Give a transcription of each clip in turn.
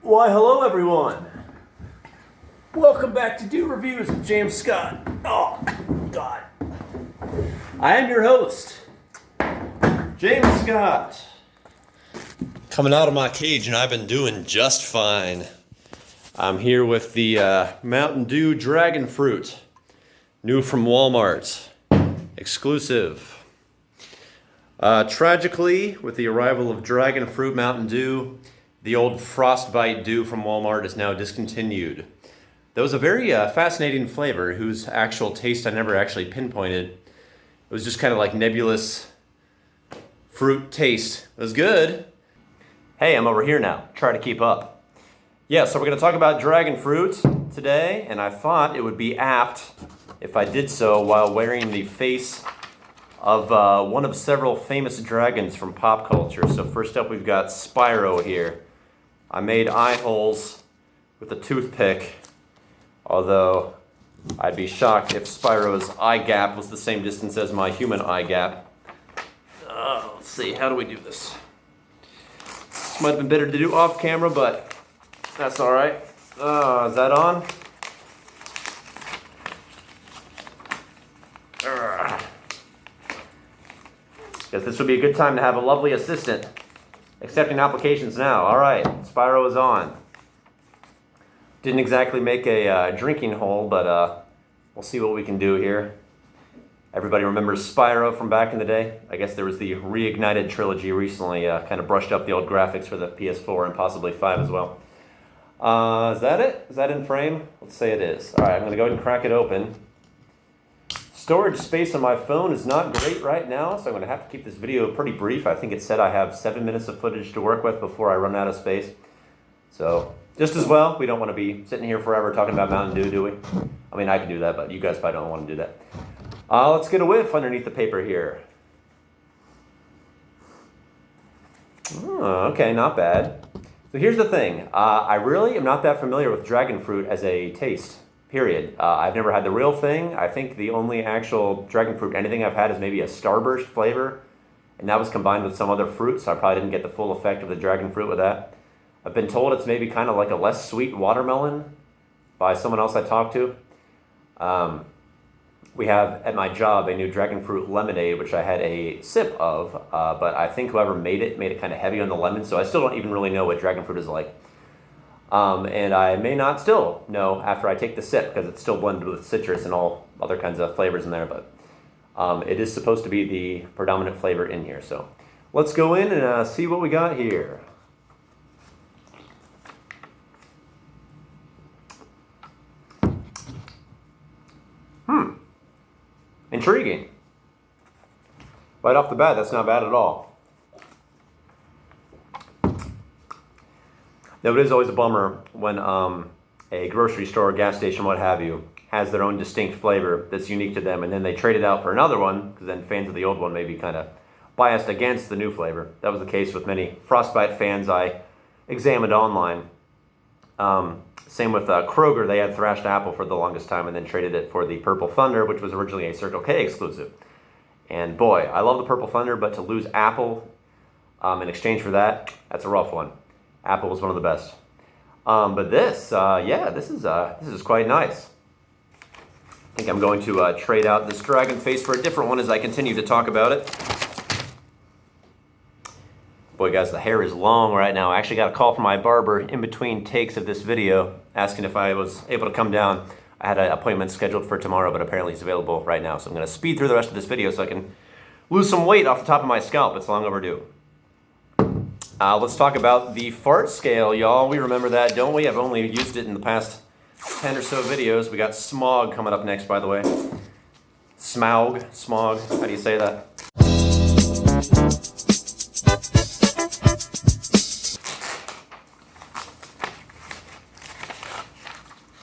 Why, hello everyone. Welcome back to Do Reviews with James Scott. Oh, God. I am your host, James Scott. Coming out of my cage, and I've been doing just fine. I'm here with the Mountain Dew Dragonfruit, new from Walmart, exclusive. Tragically, with the arrival of Dragonfruit Mountain Dew, the old Frostbite Dew from Walmart is now discontinued. That was a very fascinating flavor whose actual taste I never actually pinpointed. It was just kind of like nebulous fruit taste. It was good. Hey, I'm over here now. Try to keep up. Yeah, so we're going to talk about Dragonfruit today, and I thought it would be apt if I did so while wearing the face of one of several famous dragons from pop culture. So first up, we've got Spyro here. I made eye holes with a toothpick, although I'd be shocked if Spyro's eye gap was the same distance as my human eye gap. Let's see, how do we do this? This might have been better to do off camera, but that's all right. Is that on? Guess this would be a good time to have a lovely assistant accepting applications now. All right, Spyro is on. Didn't exactly make a drinking hole, but we'll see what we can do here. Everybody remembers Spyro from back in the day. I guess there was the Reignited trilogy recently, kind of brushed up the old graphics for the PS4 and possibly 5 as well. Is that it? Is that in frame? Let's say it is. All right, I'm going to go ahead and crack it open. Storage space on my phone is not great right now, so I'm going to have to keep this video pretty brief. I think it said I have 7 minutes of footage to work with before I run out of space. So, just as well, we don't want to be sitting here forever talking about Mountain Dew, do we? I mean, I can do that, but you guys probably don't want to do that. Let's get a whiff underneath the paper here. Oh, okay, not bad. So here's the thing. I really am not that familiar with Dragonfruit as a taste. Period. I've never had the real thing. I think the only actual Dragonfruit anything I've had is maybe a Starburst flavor, and that was combined with some other fruit, so I probably didn't get the full effect of the Dragonfruit with that. I've been told it's maybe kind of like a less sweet watermelon by someone else I talked to. We have at my job a new Dragonfruit lemonade, which I had a sip of, but I think whoever made it kind of heavy on the lemon, so I still don't even really know what Dragonfruit is like. And I may not still know after I take the sip because it's still blended with citrus and all other kinds of flavors in there, but it is supposed to be the predominant flavor in here. So let's go in and see what we got here. Intriguing. Right off the bat, that's not bad at all. Now, it is always a bummer when a grocery store, gas station, what have you, has their own distinct flavor that's unique to them, and then they trade it out for another one, because then fans of the old one may be kind of biased against the new flavor. That was the case with many Frostbite fans I examined online. Same with Kroger. They had Thrashed Apple for the longest time and then traded it for the Purple Thunder, which was originally a Circle K exclusive. And boy, I love the Purple Thunder, but to lose Apple in exchange for that, that's a rough one. Apple was one of the best. But this, this is quite nice. I think I'm going to trade out this dragon face for a different one as I continue to talk about it. Boy, guys, the hair is long right now. I actually got a call from my barber in between takes of this video asking if I was able to come down. I had an appointment scheduled for tomorrow, but apparently he's available right now. So I'm going to speed through the rest of this video so I can lose some weight off the top of my scalp. It's long overdue. Let's talk about the fart scale, y'all. We remember that, don't we? I've only used it in the past 10 or so videos. We got smog coming up next, by the way. Smog. How do you say that?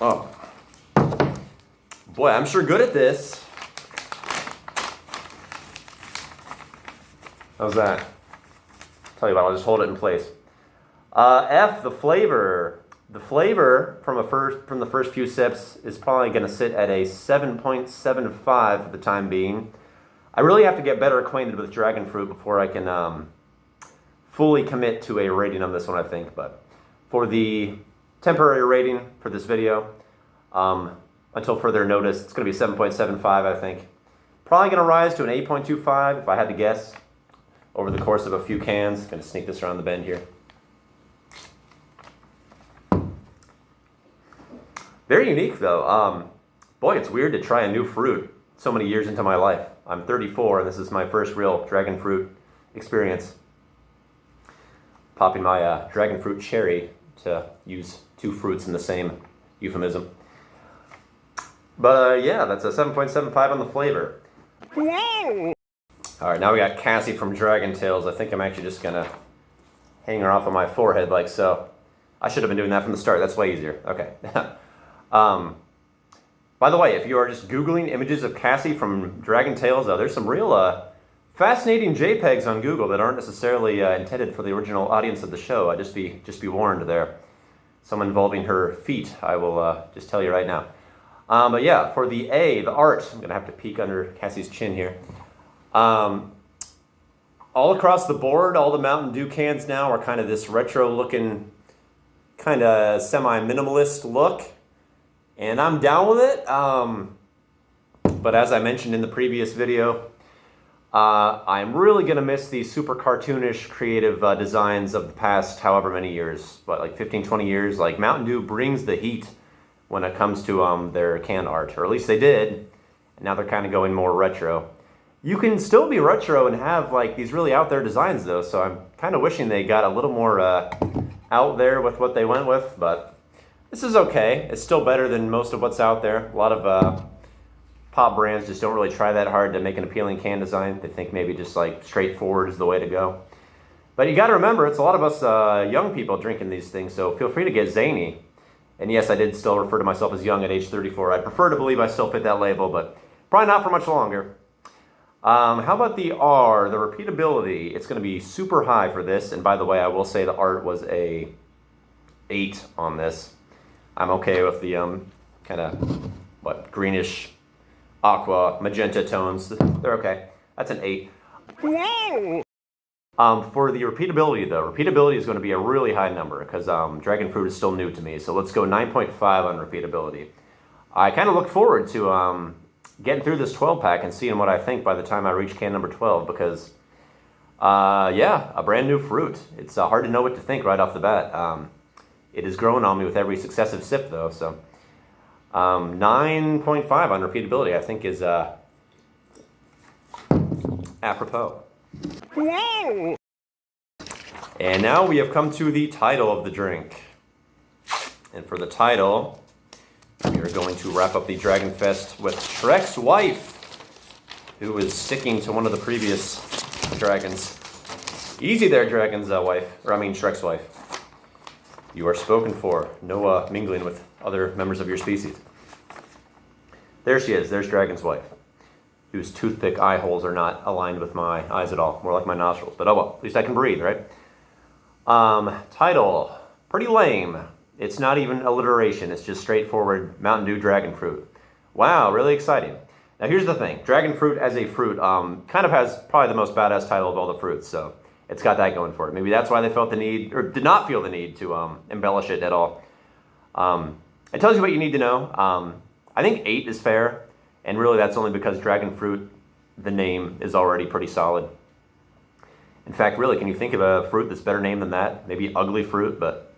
Oh. Boy, I'm sure good at this. How's that? Tell you what, I'll just hold it in place. F, the flavor. The flavor from the first few sips is probably going to sit at a 7.75 for the time being. I really have to get better acquainted with Dragonfruit before I can fully commit to a rating on this one, I think. But For the temporary rating for this video, until further notice, it's going to be 7.75, I think. Probably going to rise to an 8.25 if I had to guess over the course of a few cans. Going to sneak this around the bend here. Very unique though. Boy, it's weird to try a new fruit so many years into my life. I'm 34 and this is my first real dragon fruit experience. Popping my dragon fruit cherry, to use two fruits in the same euphemism. But yeah, that's a 7.75 on the flavor. Alright, now we got Cassie from Dragon Tales. I think I'm actually just gonna hang her off on my forehead like so. I should have been doing that from the start, that's way easier. Okay. By the way, if you are just Googling images of Cassie from Dragon Tales, there's some real fascinating JPEGs on Google that aren't necessarily intended for the original audience of the show. Just be warned there. Some involving her feet, I will just tell you right now. But yeah, for the A, the art, I'm gonna have to peek under Cassie's chin here. All across the board, all the Mountain Dew cans now are kind of this retro-looking, kind of semi-minimalist look, and I'm down with it. But as I mentioned in the previous video, I'm really gonna miss these super cartoonish, creative designs of the past however many years, but like 15, 20 years. Like Mountain Dew brings the heat when it comes to their can art, or at least they did. And now they're kind of going more retro. You can still be retro and have like these really out there designs though, so I'm kind of wishing they got a little more out there with what they went with, but this is okay. It's still better than most of what's out there. A lot of pop brands just don't really try that hard to make an appealing can design. They think maybe just like straightforward is the way to go. But you got to remember, it's a lot of us young people drinking these things, so feel free to get zany. And yes, I did still refer to myself as young at age 34. I prefer to believe I still fit that label, but probably not for much longer. How about the R, the repeatability? It's going to be super high for this. And by the way, I will say the art was a 8 on this. I'm okay with the kind of, greenish, aqua, magenta tones. They're okay. That's an 8. For the repeatability though, repeatability is going to be a really high number because Dragon Fruit is still new to me. So let's go 9.5 on repeatability. I kind of look forward to getting through this 12 pack and seeing what I think by the time I reach can number 12 because, yeah, a brand new fruit. It's hard to know what to think right off the bat. It is growing on me with every successive sip though, so 9.5 on repeatability I think is apropos. And now we have come to the title of the drink. And for the title, we are going to wrap up the Dragon Fest with Shrek's wife, who is sticking to one of the previous dragons. Easy there, Dragon's wife. Shrek's wife. You are spoken for. No mingling with other members of your species. There she is. There's Dragon's wife, whose toothpick eye holes are not aligned with my eyes at all. More like my nostrils. But oh well, at least I can breathe, right? Title. Pretty lame. It's not even alliteration. It's just straightforward Mountain Dew Dragon Fruit. Wow, really exciting. Now here's the thing. Dragon Fruit as a fruit kind of has probably the most badass title of all the fruits. So it's got that going for it. Maybe that's why they felt the need, or did not feel the need to embellish it at all. It tells you what you need to know. I think 8 is fair. And really that's only because Dragon Fruit, the name, is already pretty solid. In fact, really, can you think of a fruit that's better named than that? Maybe Ugly Fruit, but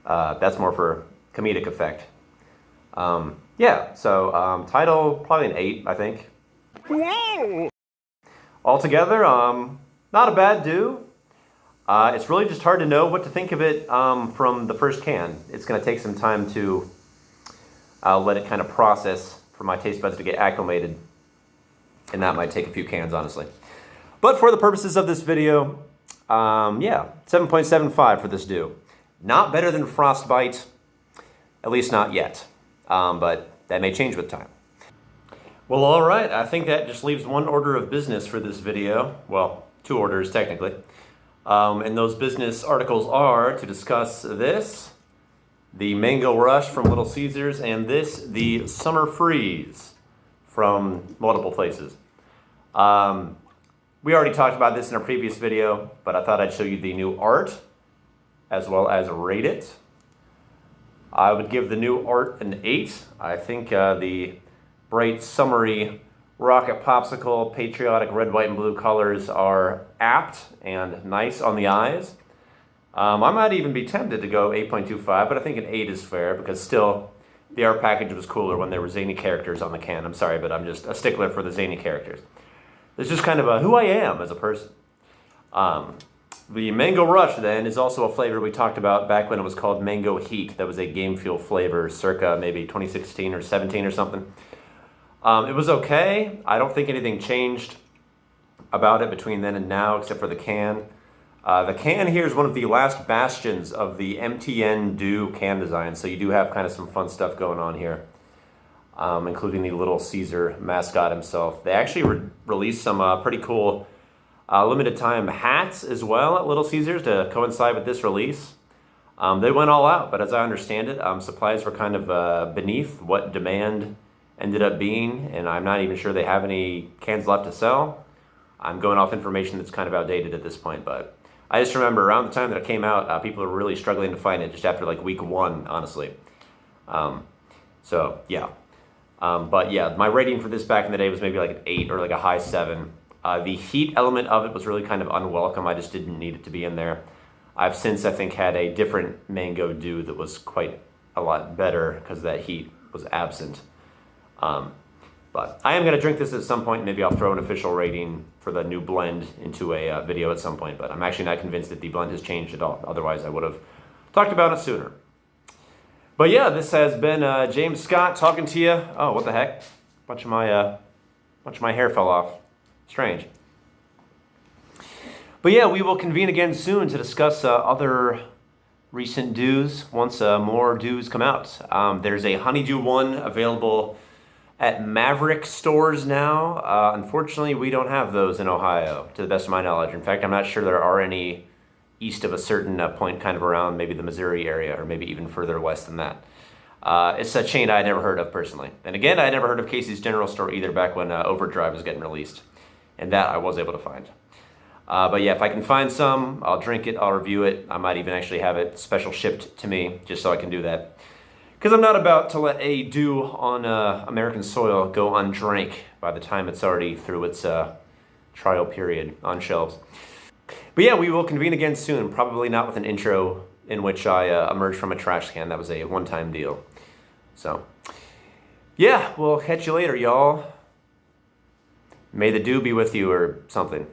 that's more for comedic effect. Yeah, so title, probably an 8, I think. Altogether, not a bad do. It's really just hard to know what to think of it from the first can. It's going to take some time to let it kind of process for my taste buds to get acclimated. And that might take a few cans, honestly. But for the purposes of this video, yeah, 7.75 for this do. Not better than Frostbite, at least not yet. But that may change with time. Well, all right, I think that just leaves one order of business for this video. Well, 2 orders, technically. And those business articles are to discuss this, the Mango Rush from Little Caesars, and this, the Summer Freeze from multiple places. We already talked about this in a previous video, but I thought I'd show you the new art as well as rate it. I would give the new art an 8. I think the bright, summery Rocket Popsicle, patriotic red, white, and blue colors are apt and nice on the eyes. I might even be tempted to go 8.25, but I think an 8 is fair because still the art package was cooler when there were zany characters on the can. I'm sorry, but I'm just a stickler for the zany characters. It's just kind of who I am as a person. The Mango Rush, then, is also a flavor we talked about back when it was called Mango Heat. That was a Game Fuel flavor circa maybe 2016 or 17 or something. It was okay. I don't think anything changed about it between then and now except for the can. The can here is one of the last bastions of the MTN Dew can design, so you do have kind of some fun stuff going on here, including the Little Caesar mascot himself. They actually released some pretty cool limited time hats as well at Little Caesars to coincide with this release. They went all out, but as I understand it, supplies were kind of beneath what demand ended up being, and I'm not even sure they have any cans left to sell. I'm going off information that's kind of outdated at this point, but I just remember around the time that it came out, people were really struggling to find it just after like week 1, honestly. So yeah. But yeah, my rating for this back in the day was maybe like an 8 or like a high 7. The heat element of it was really kind of unwelcome. I just didn't need it to be in there. I've since, I think, had a different Mango Dew that was quite a lot better because that heat was absent. But I am going to drink this at some point. Maybe I'll throw an official rating for the new blend into a video at some point. But I'm actually not convinced that the blend has changed at all. Otherwise, I would have talked about it sooner. But yeah, this has been James Scott talking to you. Oh, what the heck? Bunch of my hair fell off. Strange. But yeah, we will convene again soon to discuss other recent dews once more dews come out. There's a honeydew one available at Maverick stores now. Unfortunately, we don't have those in Ohio, to the best of my knowledge. In fact, I'm not sure there are any east of a certain point kind of around maybe the Missouri area or maybe even further west than that. It's a chain I had never heard of personally. And again, I had never heard of Casey's General Store either back when Overdrive was getting released. And that I was able to find. But yeah, if I can find some, I'll drink it, I'll review it. I might even actually have it special shipped to me just so I can do that. Because I'm not about to let a dew on American soil go undrank by the time it's already through its trial period on shelves. But yeah, we will convene again soon. Probably not with an intro in which I emerged from a trash can. That was a one-time deal. So, yeah, we'll catch you later, y'all. May the dew be with you or something.